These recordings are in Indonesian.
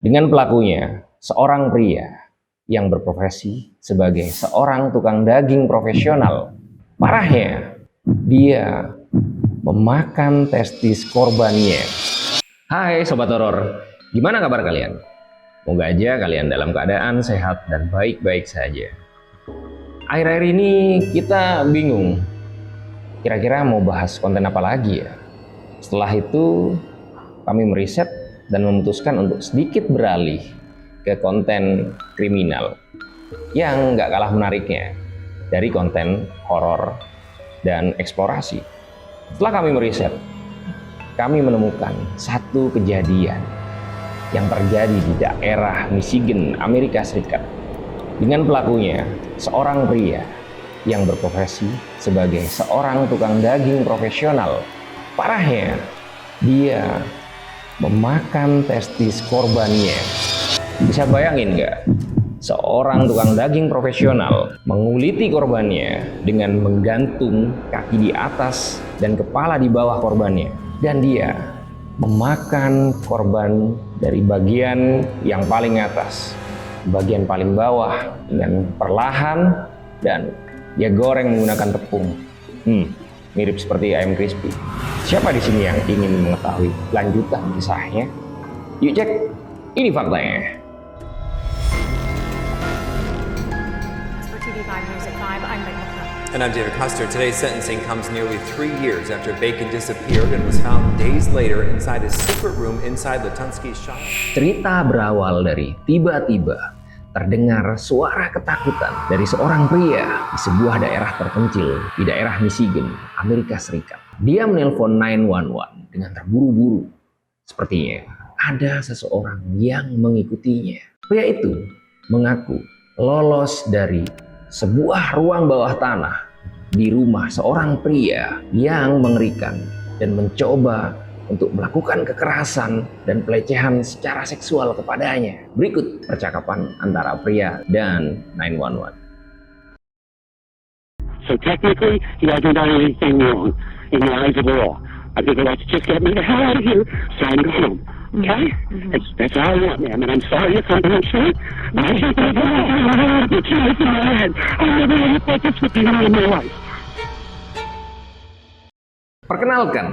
Dengan pelakunya, seorang pria yang berprofesi sebagai seorang tukang daging profesional. Parahnya, dia memakan testis korbannya. Hai Sobat Horor, gimana kabar kalian? Moga aja kalian dalam keadaan sehat dan baik-baik saja. Akhir-akhir ini kita bingung, kira-kira mau bahas konten apa lagi ya? Setelah itu, kami meriset dan memutuskan untuk sedikit beralih ke konten kriminal yang nggak kalah menariknya dari konten horor dan eksplorasi. Setelah kami meriset, kami menemukan satu kejadian yang terjadi di daerah Michigan, Amerika Serikat. Dengan pelakunya, seorang pria yang berprofesi sebagai seorang tukang daging profesional. Parahnya, dia memakan testis korbannya. Bisa bayangin nggak? Seorang tukang daging profesional menguliti korbannya dengan menggantung kaki di atas dan kepala di bawah korbannya. Dan dia memakan korban dari bagian yang paling atas, bagian paling bawah dengan perlahan, dan dia goreng menggunakan tepung. Mirip seperti ayam crispy. Siapa di sini yang ingin mengetahui lanjutan kisahnya? Yuk cek, ini faktanya. And I'm David Custer. Today's sentencing comes nearly 3 years after Bacon disappeared and was found days later inside his secret room inside Lutunsky's shop. Cerita berawal dari tiba-tiba terdengar suara ketakutan dari seorang pria di sebuah daerah terpencil di daerah Michigan, Amerika Serikat. Dia menelpon 911 dengan terburu-buru. Sepertinya ada seseorang yang mengikutinya. Pria itu mengaku lolos dari sebuah ruang bawah tanah di rumah seorang pria yang mengerikan dan mencoba untuk melakukan kekerasan dan pelecehan secara seksual kepadanya. Berikut percakapan antara pria dan 911. So technically, he hasn't done anything wrong in the eyes of the law. I think let's just get me the hell out of here so I can go home. Okay? That's all I want, ma'am. And I'm sorry if I'm upset. I just don't have the choice in my head. I never would have thought this would be in my life. Perkenalkan,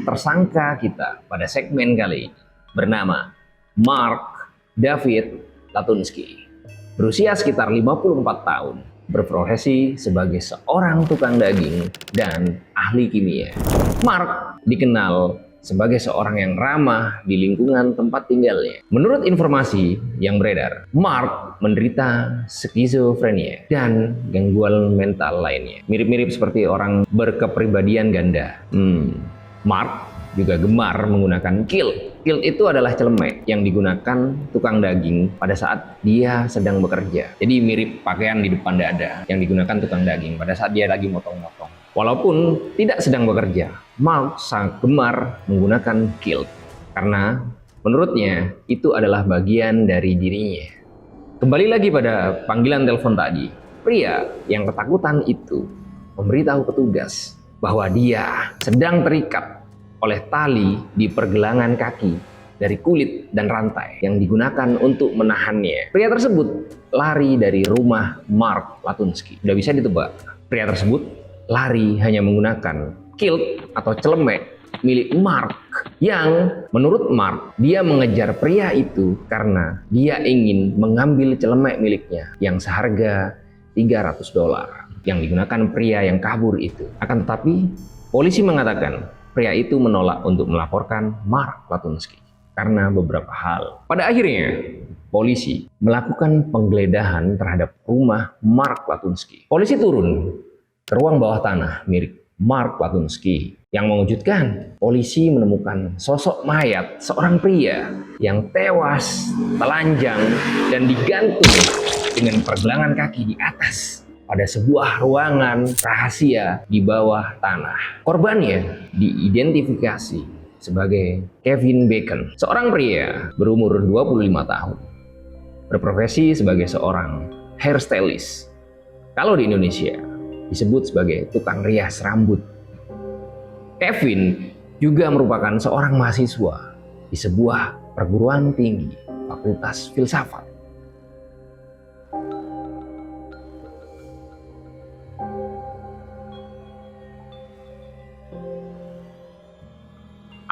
tersangka kita pada segmen kali ini bernama Mark David Latunsky. Berusia sekitar 54 tahun, berprofesi sebagai seorang tukang daging dan ahli kimia. Mark dikenal sebagai seorang yang ramah di lingkungan tempat tinggalnya. Menurut informasi yang beredar, Mark menderita skizofrenia dan gangguan mental lainnya. Mirip-mirip seperti orang berkepribadian ganda. Mark juga gemar menggunakan kilt. Kilt itu adalah celemek yang digunakan tukang daging pada saat dia sedang bekerja. Jadi mirip pakaian di depan dada yang digunakan tukang daging pada saat dia lagi motong-motong. Walaupun tidak sedang bekerja, Mark sangat gemar menggunakan kilt karena menurutnya itu adalah bagian dari dirinya. Kembali lagi pada panggilan telepon tadi, pria yang ketakutan itu memberitahu petugas bahwa dia sedang terikat oleh tali di pergelangan kaki dari kulit dan rantai yang digunakan untuk menahannya. Pria tersebut lari dari rumah Mark Latunsky. Sudah bisa ditebak, pria tersebut lari hanya menggunakan kilt atau celemek milik Mark, yang menurut Mark dia mengejar pria itu karena dia ingin mengambil celemek miliknya yang seharga $300 yang digunakan pria yang kabur itu. Akan tetapi polisi mengatakan pria itu menolak untuk melaporkan Mark Latunsky karena beberapa hal. Pada akhirnya polisi melakukan penggeledahan terhadap rumah Mark Latunsky. Polisi turun ke ruang bawah tanah milik Mark Latunsky. Yang mengejutkan, polisi menemukan sosok mayat seorang pria yang tewas, telanjang, dan digantung dengan pergelangan kaki di atas pada sebuah ruangan rahasia di bawah tanah. Korbannya diidentifikasi sebagai Kevin Bacon, seorang pria berumur 25 tahun, berprofesi sebagai seorang hairstylist. Kalau di Indonesia disebut sebagai tukang rias rambut. Kevin juga merupakan seorang mahasiswa di sebuah perguruan tinggi Fakultas Filsafat.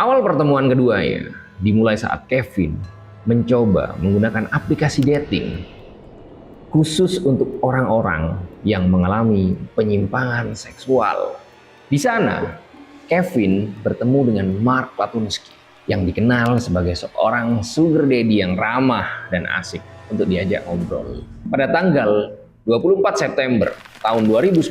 Awal pertemuan keduanya dimulai saat Kevin mencoba menggunakan aplikasi dating khusus untuk orang-orang yang mengalami penyimpangan seksual. Di sana, Kevin bertemu dengan Mark Latunsky yang dikenal sebagai seorang sugar daddy yang ramah dan asik untuk diajak ngobrol. Pada tanggal 24 September tahun 2019,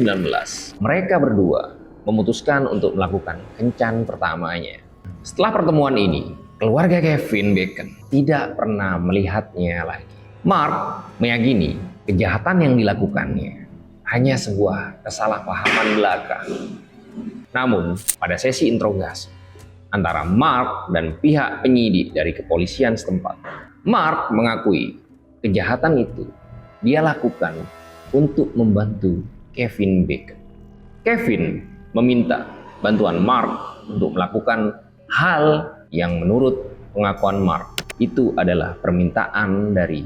mereka berdua memutuskan untuk melakukan kencan pertamanya. Setelah pertemuan ini, keluarga Kevin Bacon tidak pernah melihatnya lagi. Mark meyakini kejahatan yang dilakukannya hanya sebuah kesalahpahaman belaka. Namun, pada sesi interogasi antara Mark dan pihak penyidik dari kepolisian setempat, Mark mengakui kejahatan itu dia lakukan untuk membantu Kevin Bacon. Kevin meminta bantuan Mark untuk melakukan hal yang menurut pengakuan Mark itu adalah permintaan dari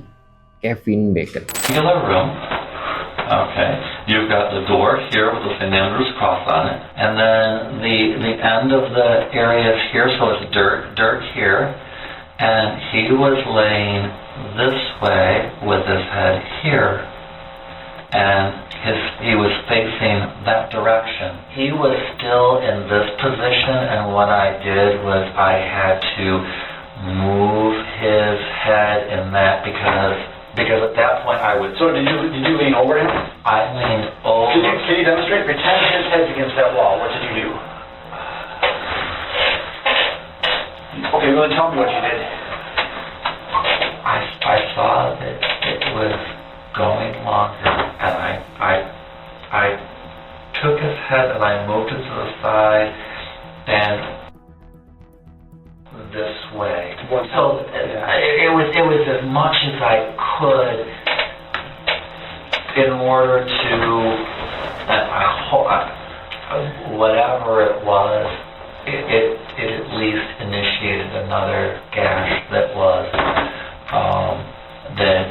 Kevin Bacon. You have a room. Okay. You've got the door here with the St. Andrew's cross on it, and then the end of the area is here, so it's dirt here, and he was laying this way with his head here, and he was facing that direction. He was still in this position, and what I did was I had to move his head in that because at that point I would. So did you lean over him? I leaned over. Can you demonstrate? Pretend his head's against that wall. What did you do? Okay, well, tell me what you did. I saw that it was going longer, and I took his head and I moved it to the side and this way. So it was as much as I could in order to whatever it was. It at least initiated another gash that was there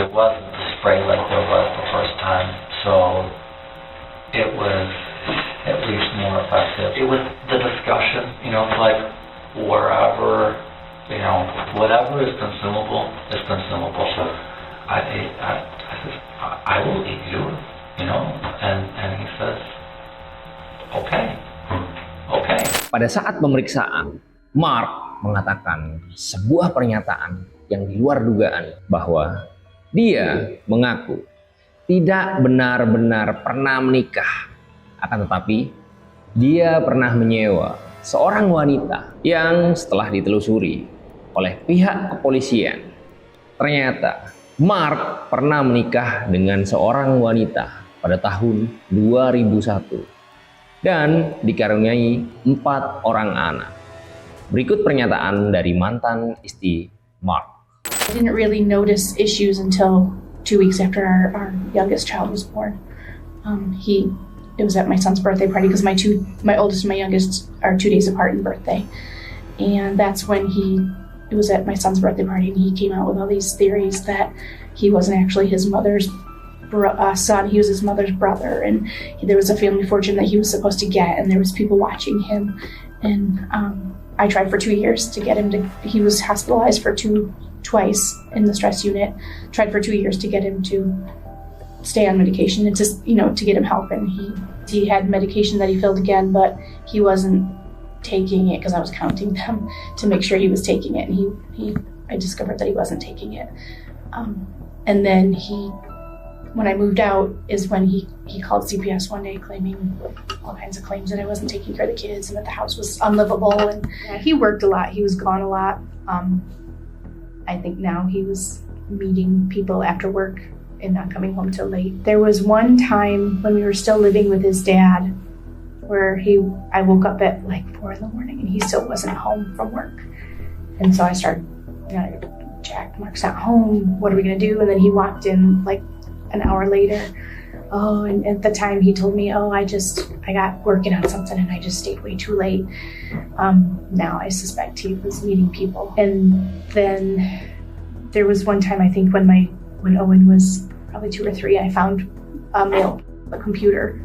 wasn't the spray like there was the first time, so it was at least more effective. It was the discussion, like wherever, whatever is consumable is consumable. So I said, I will eat you, and he says, okay. Pada saat pemeriksaan, Mark mengatakan sebuah pernyataan yang di luar dugaan bahwa dia mengaku tidak benar-benar pernah menikah, akan tetapi dia pernah menyewa seorang wanita yang setelah ditelusuri oleh pihak kepolisian, ternyata Mark pernah menikah dengan seorang wanita pada tahun 2001 dan dikaruniai 4 orang anak. Berikut pernyataan dari mantan istri Mark. I didn't really notice issues until 2 weeks after our youngest child was born. It was at my son's birthday party because my oldest and my youngest are 2 days apart in birthday. And that's when it was at my son's birthday party, and he came out with all these theories that he wasn't actually his mother's son, he was his mother's brother, and there was a family fortune that he was supposed to get, and there was people watching him. And I tried for 2 years to get him to, he was hospitalized for twice in the stress unit, tried for 2 years to get him to stay on medication and just, to get him help. And he had medication that he filled again, but he wasn't taking it because I was counting them to make sure he was taking it. And I discovered that he wasn't taking it. And then when I moved out is when he called CPS one day claiming all kinds of claims that I wasn't taking care of the kids and that the house was unlivable. And he worked a lot. He was gone a lot. I think now he was meeting people after work and not coming home till late. There was one time when we were still living with his dad where I woke up at like 4 a.m. and he still wasn't home from work. And so I started, Jack, Mark's not home. What are we gonna do? And then he walked in like an hour later oh, and at the time he told me, oh, I got working on something and I just stayed way too late. Now I suspect he was meeting people. And then there was one time, I think when Owen was probably 2 or 3, I found a computer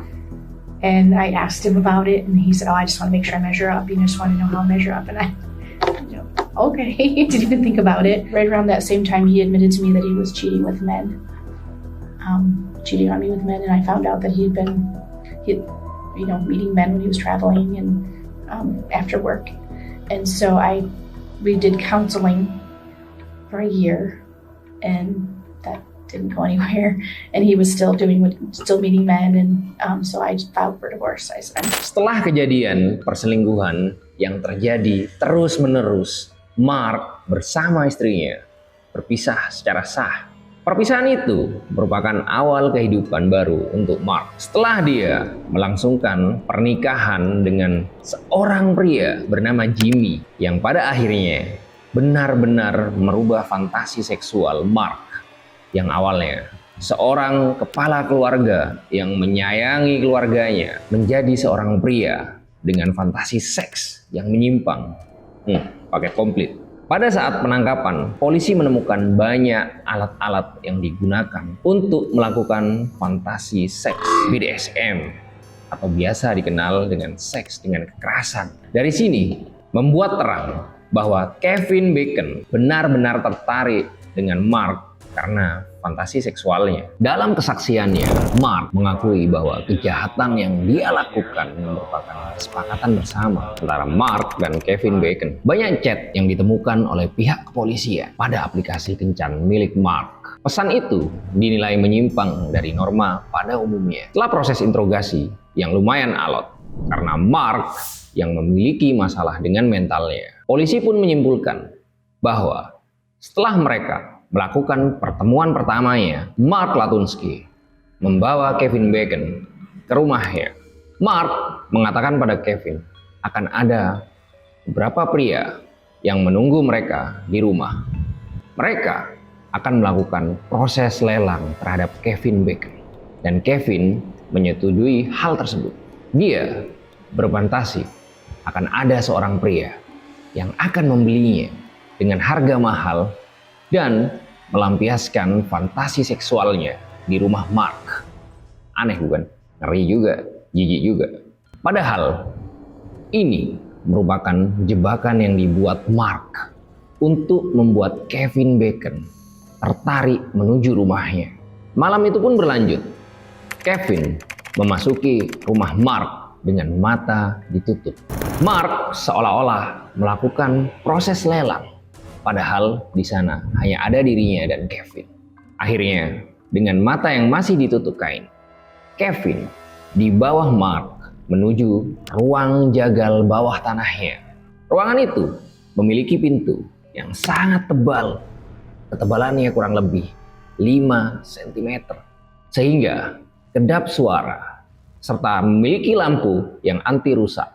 and I asked him about it and he said, oh, I just want to make sure I measure up. You just want to know how I measure up. And I, okay, didn't even think about it. Right around that same time, he admitted to me that he was cheating with men. Cheating on me with men, and I found out that he'd been meeting men when he was traveling and after work. And so we did counseling for a year, and that didn't go anywhere. And he was still meeting men, and so I filed for divorce. Setelah kejadian perselingkuhan yang terjadi terus-menerus, Mark bersama istrinya berpisah secara sah. Perpisahan itu merupakan awal kehidupan baru untuk Mark setelah dia melangsungkan pernikahan dengan seorang pria bernama Jimmy yang pada akhirnya benar-benar merubah fantasi seksual Mark yang awalnya seorang kepala keluarga yang menyayangi keluarganya menjadi seorang pria dengan fantasi seks yang menyimpang. Paket komplit. Pada saat penangkapan, polisi menemukan banyak alat-alat yang digunakan untuk melakukan fantasi seks BDSM atau biasa dikenal dengan seks dengan kekerasan. Dari sini membuat terang bahwa Kevin Bacon benar-benar tertarik dengan Mark karena fantasi seksualnya. Dalam kesaksiannya, Mark mengakui bahwa kejahatan yang dia lakukan merupakan kesepakatan bersama antara Mark dan Kevin Bacon. Banyak chat yang ditemukan oleh pihak kepolisian pada aplikasi kencan milik Mark. Pesan itu dinilai menyimpang dari norma pada umumnya. Setelah proses interogasi yang lumayan alot karena Mark yang memiliki masalah dengan mentalnya, polisi pun menyimpulkan bahwa setelah mereka melakukan pertemuan pertamanya, Mark Latunsky membawa Kevin Bacon ke rumahnya. Mark mengatakan pada Kevin akan ada beberapa pria yang menunggu mereka di rumah. Mereka akan melakukan proses lelang terhadap Kevin Bacon dan Kevin menyetujui hal tersebut. Dia berfantasi akan ada seorang pria yang akan membelinya dengan harga mahal dan melampiaskan fantasi seksualnya di rumah Mark. Aneh bukan? Ngeri juga, jijik juga. Padahal ini merupakan jebakan yang dibuat Mark untuk membuat Kevin Bacon tertarik menuju rumahnya. Malam itu pun berlanjut. Kevin memasuki rumah Mark dengan mata ditutup. Mark seolah-olah melakukan proses lelang. Padahal di sana hanya ada dirinya dan Kevin. Akhirnya, dengan mata yang masih ditutup kain, Kevin di bawah Mark menuju ruang jagal bawah tanahnya. Ruangan itu memiliki pintu yang sangat tebal. Ketebalannya kurang lebih 5 cm. Sehingga kedap suara serta memiliki lampu yang anti rusak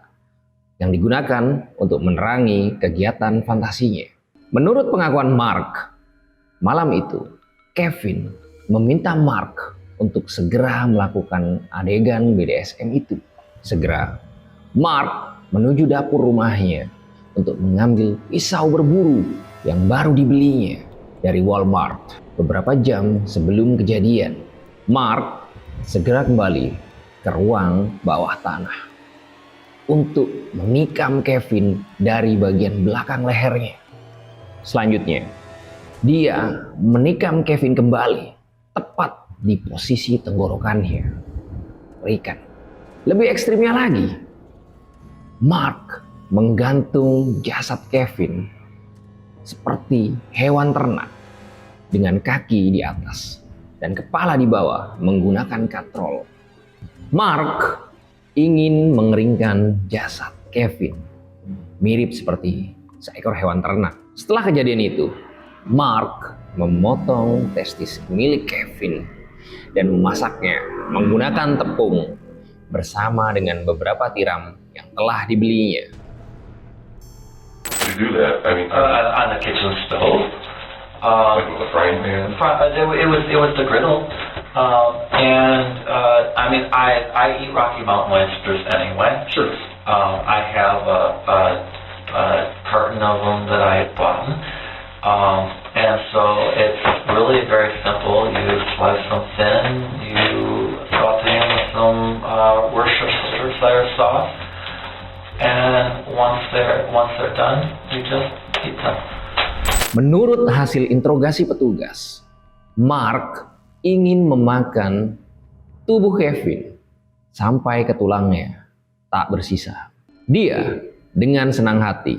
yang digunakan untuk menerangi kegiatan fantasinya. Menurut pengakuan Mark, malam itu Kevin meminta Mark untuk segera melakukan adegan BDSM itu. Segera, Mark menuju dapur rumahnya untuk mengambil pisau berburu yang baru dibelinya dari Walmart. Beberapa jam sebelum kejadian, Mark segera kembali ke ruang bawah tanah untuk menikam Kevin dari bagian belakang lehernya. Selanjutnya, dia menikam Kevin kembali tepat di posisi tenggorokannya. Berikan. Lebih ekstrimnya lagi, Mark menggantung jasad Kevin seperti hewan ternak dengan kaki di atas dan kepala di bawah menggunakan katrol. Mark ingin mengeringkan jasad Kevin mirip seperti seekor hewan ternak. Setelah kejadian itu, Mark memotong testis milik Kevin dan memasaknya menggunakan tepung bersama dengan beberapa tiram yang telah dibelinya. You do that? I mean, On the kitchen stove. like with a frying pan? It was the griddle. I mean, I eat Rocky Mountain oysters anyway. Sure. I have a carton of them that I bought. And so it's really very simple. You slice them thin, you saute them with some Worcestershire sauce, and once they're done, you just eat them. Menurut hasil interogasi petugas, Mark ingin memakan tubuh Kevin sampai ke tulangnya tak bersisa. Dia dengan senang hati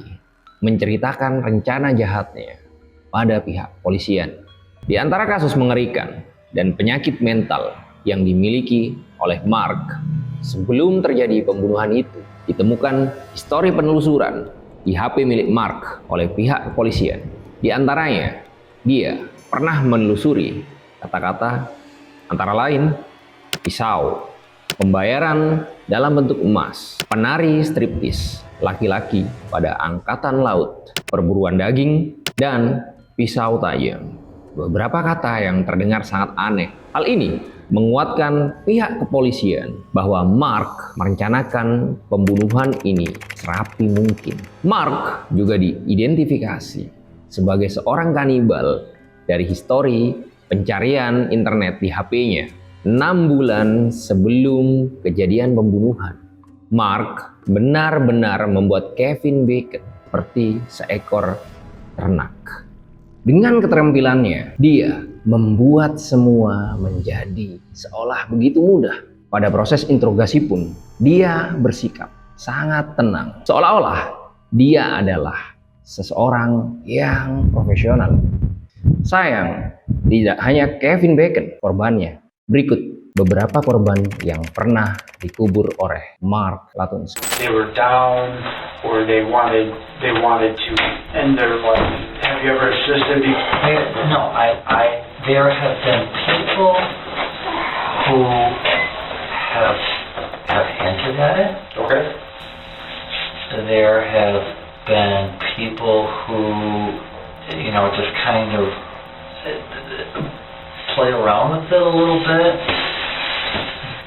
menceritakan rencana jahatnya pada pihak polisian. Di antara kasus mengerikan dan penyakit mental yang dimiliki oleh Mark, sebelum terjadi pembunuhan itu, ditemukan histori penelusuran di HP milik Mark oleh pihak kepolisian. Di antaranya, dia pernah menelusuri kata-kata antara lain pisau, pembayaran dalam bentuk emas, penari striptis, laki-laki pada angkatan laut, perburuan daging, dan pisau tajam. Beberapa kata yang terdengar sangat aneh. Hal ini menguatkan pihak kepolisian bahwa Mark merencanakan pembunuhan ini serapi mungkin. Mark juga diidentifikasi sebagai seorang kanibal dari histori pencarian internet di HP-nya 6 bulan sebelum kejadian pembunuhan. Mark benar-benar membuat Kevin Bacon seperti seekor ternak. Dengan keterampilannya, dia membuat semua menjadi seolah begitu mudah. Pada proses interogasi pun, dia bersikap sangat tenang. Seolah-olah dia adalah seseorang yang profesional. Sayang, tidak hanya Kevin Bacon korbannya. Berikut beberapa korban yang pernah dikubur oleh Mark Latunsky. They were down, or they wanted to end their life. Have you ever assisted these? No, there have been people who have hinted at it. Okay. There have been people who, just kind of play around with it a little bit.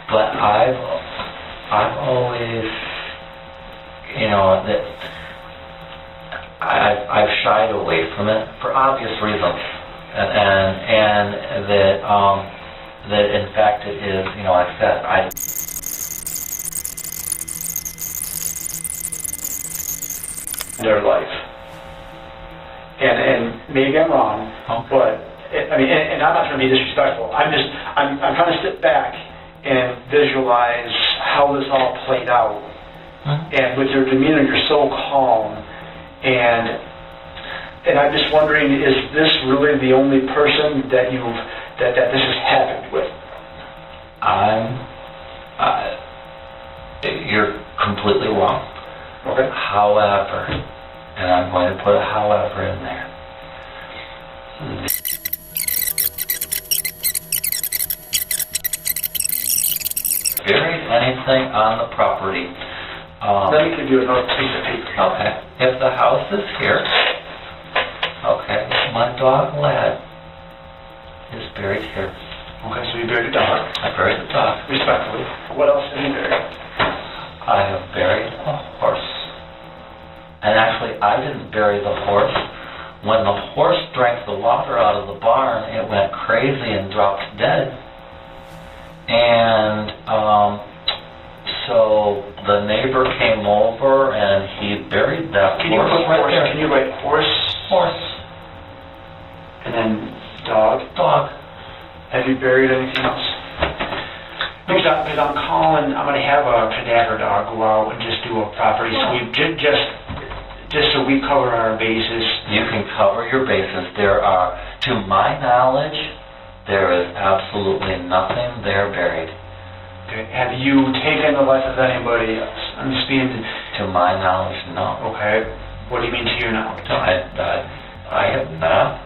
But I've always, that I've shied away from it for obvious reasons, and that in fact it is, like I said, their life. And maybe I'm wrong, but and I'm not trying to be disrespectful. I'm trying to sit back and visualize how this all played out. And with your demeanor, you're so calm, and I'm just wondering, is this really the only person that that this has happened with? You're completely wrong. Okay. However, and I'm going to put a however in there. Buried anything on the property. Let me give you another piece of paper. Okay. If the house is here, okay, my dog Lad is buried here. Okay, so you buried a dog. I buried the dog. Respectfully. What else did you bury? I have buried a horse. And actually, I didn't bury the horse. When the horse drank the water out of the barn, it went crazy and dropped dead. And so the neighbor came over and he buried that Can you horse put right horse? there. Can you write horse? Horse. And then dog. Dog. Have you buried anything else? Because I'm calling. I'm going to have a cadaver dog go out and just do a property sweep, just so we cover our bases. You can cover your bases. There are, to my knowledge, there is absolutely nothing there buried. Okay. Have you taken the life of anybody else? I'm just being. To my knowledge, no. Okay. What do you mean to your knowledge? No, I have not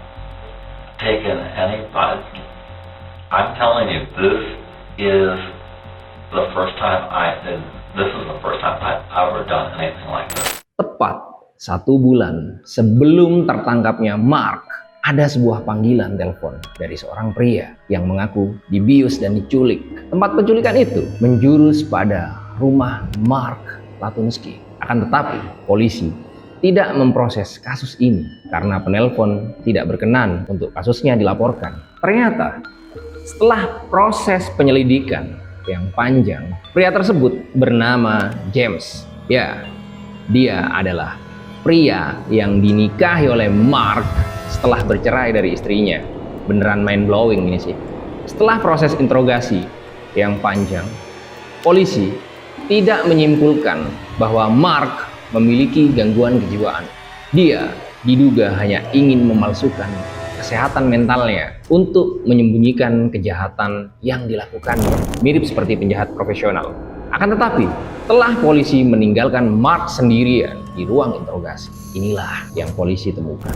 taken any. I'm telling you, this is the first time I've ever done anything like this. Tepat 1 bulan sebelum tertangkapnya Mark, ada sebuah panggilan telepon dari seorang pria yang mengaku dibius dan diculik. Tempat penculikan itu menjurus pada rumah Mark Latunsky. Akan tetapi, polisi tidak memproses kasus ini karena penelpon tidak berkenan untuk kasusnya dilaporkan. Ternyata, setelah proses penyelidikan yang panjang, pria tersebut bernama James. Ya, dia adalah pria yang dinikahi oleh Mark setelah bercerai dari istrinya. Beneran mind blowing ini sih. Setelah proses interogasi yang panjang, polisi tidak menyimpulkan bahwa Mark memiliki gangguan kejiwaan. Dia diduga hanya ingin memalsukan kesehatan mentalnya untuk menyembunyikan kejahatan yang dilakukannya. Mirip seperti penjahat profesional. Akan tetapi, setelah polisi meninggalkan Mark sendirian di ruang interogasi, inilah yang polisi temukan.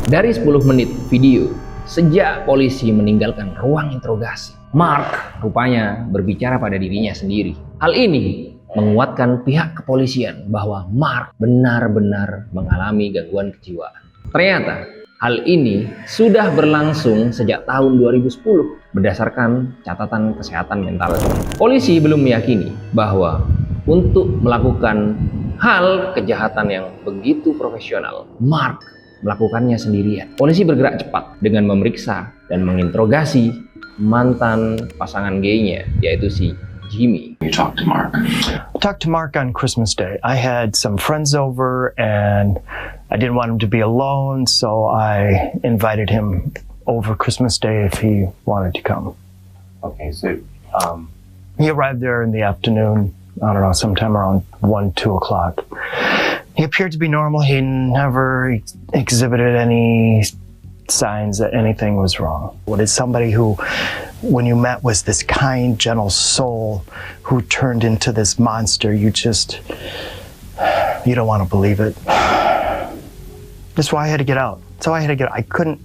Dari 10 menit video sejak polisi meninggalkan ruang interogasi, Mark rupanya berbicara pada dirinya sendiri. Hal ini menguatkan pihak kepolisian bahwa Mark benar-benar mengalami gangguan kejiwaan. Ternyata hal ini sudah berlangsung sejak tahun 2010 berdasarkan catatan kesehatan mental. Polisi belum meyakini bahwa untuk melakukan hal kejahatan yang begitu profesional, Mark melakukannya sendirian. Polisi bergerak cepat dengan memeriksa dan menginterogasi mantan pasangan gaynya, yaitu si Jimmy. You talked to Mark. I talked to Mark on Christmas Day. I had some friends over and I didn't want him to be alone, so I invited him over Christmas Day if he wanted to come. Okay, so He arrived there in the afternoon, I don't know, sometime around 1, 2 o'clock. He appeared to be normal. He never exhibited any signs that anything was wrong. What is somebody who, when you met, was this kind, gentle soul who turned into this monster? You don't want to believe it. That's why I had to get out. So I had to get out. I couldn't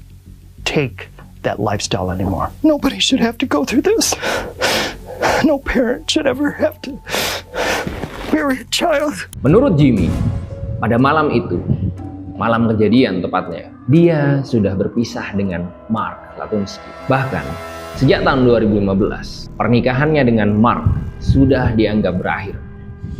take that lifestyle anymore. Nobody should have to go through this. No parent should ever have to bury a child. Menurut Jimmy, pada malam itu, malam kejadian tepatnya, dia sudah berpisah dengan Mark Latunsky. Bahkan, sejak tahun 2015, pernikahannya dengan Mark sudah dianggap berakhir.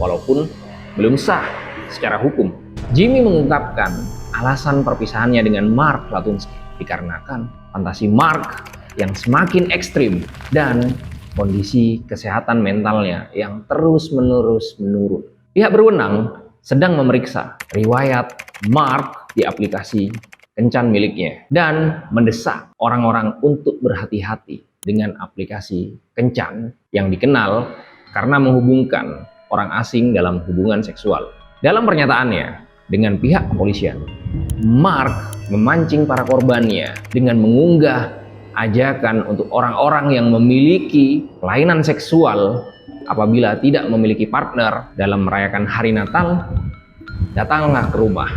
Walaupun belum sah secara hukum. Jimmy mengungkapkan alasan perpisahannya dengan Mark Latunsky dikarenakan fantasi Mark yang semakin ekstrim dan kondisi kesehatan mentalnya yang terus-menerus menurun. Pihak berwenang sedang memeriksa riwayat Mark di aplikasi kencan miliknya dan mendesak orang-orang untuk berhati-hati dengan aplikasi kencan yang dikenal karena menghubungkan orang asing dalam hubungan seksual. Dalam pernyataannya dengan pihak kepolisian, Mark memancing para korbannya dengan mengunggah ajakan untuk orang-orang yang memiliki kelainan seksual. Apabila tidak memiliki partner dalam merayakan hari Natal, datanglah ke rumah.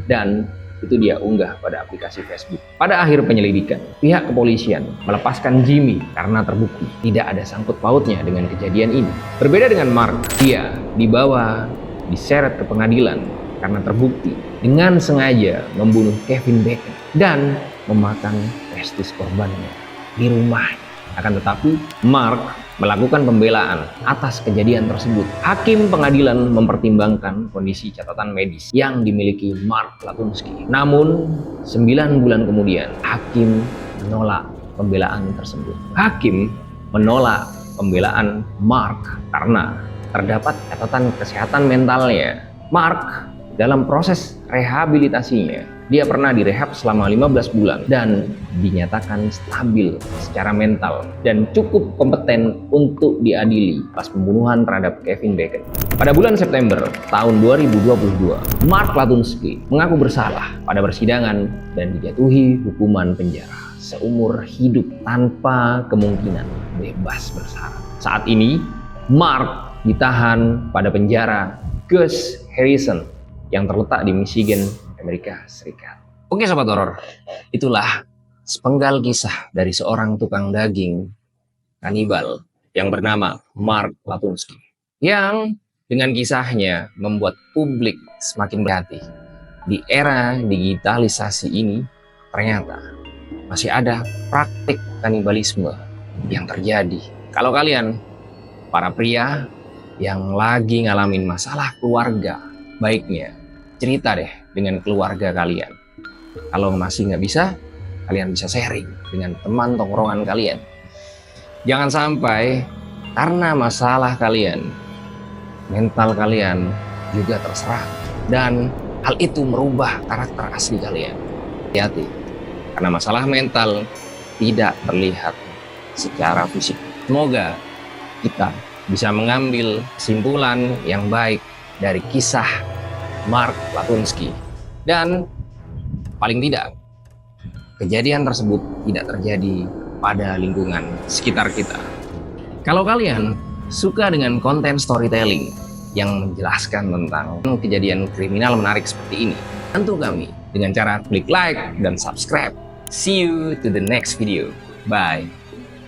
Dan itu dia unggah pada aplikasi Facebook. Pada akhir penyelidikan, pihak kepolisian melepaskan Jimmy karena terbukti tidak ada sangkut pautnya dengan kejadian ini. Berbeda dengan Mark, dia dibawa diseret ke pengadilan karena terbukti dengan sengaja membunuh Kevin Bacon dan memakan testis korbannya di rumahnya. Akan tetapi, Mark melakukan pembelaan atas kejadian tersebut. Hakim pengadilan mempertimbangkan kondisi catatan medis yang dimiliki Mark Latunsky. Namun, 9 bulan kemudian, hakim menolak pembelaan tersebut. Hakim menolak pembelaan Mark karena terdapat catatan kesehatan mentalnya. Mark dalam proses rehabilitasinya, dia pernah direhab selama 15 bulan dan dinyatakan stabil secara mental dan cukup kompeten untuk diadili atas pembunuhan terhadap Kevin Bacon. Pada bulan September tahun 2022, Mark Latunsky mengaku bersalah pada persidangan dan dijatuhi hukuman penjara seumur hidup tanpa kemungkinan bebas bersyarat. Saat ini, Mark ditahan pada penjara Gus Harrison yang terletak di Michigan, Amerika Serikat. Oke sobat horor, itulah sepenggal kisah dari seorang tukang daging kanibal yang bernama Mark Latunsky, yang dengan kisahnya membuat publik semakin berhati. Di era digitalisasi ini, ternyata masih ada praktik kanibalisme yang terjadi. Kalau kalian, para pria yang lagi ngalamin masalah keluarga, baiknya cerita deh dengan keluarga kalian. Kalau masih nggak bisa, kalian bisa sharing dengan teman tongkrongan kalian. Jangan sampai karena masalah kalian, mental kalian juga terserang, dan hal itu merubah karakter asli kalian. Hati-hati, karena masalah mental tidak terlihat secara fisik. Semoga kita bisa mengambil kesimpulan yang baik dari kisah Mark Latunsky, dan paling tidak kejadian tersebut tidak terjadi pada lingkungan sekitar kita. Kalau kalian suka dengan konten storytelling yang menjelaskan tentang kejadian kriminal menarik seperti ini, bantu kami dengan cara klik like dan subscribe. See you to the next video. Bye.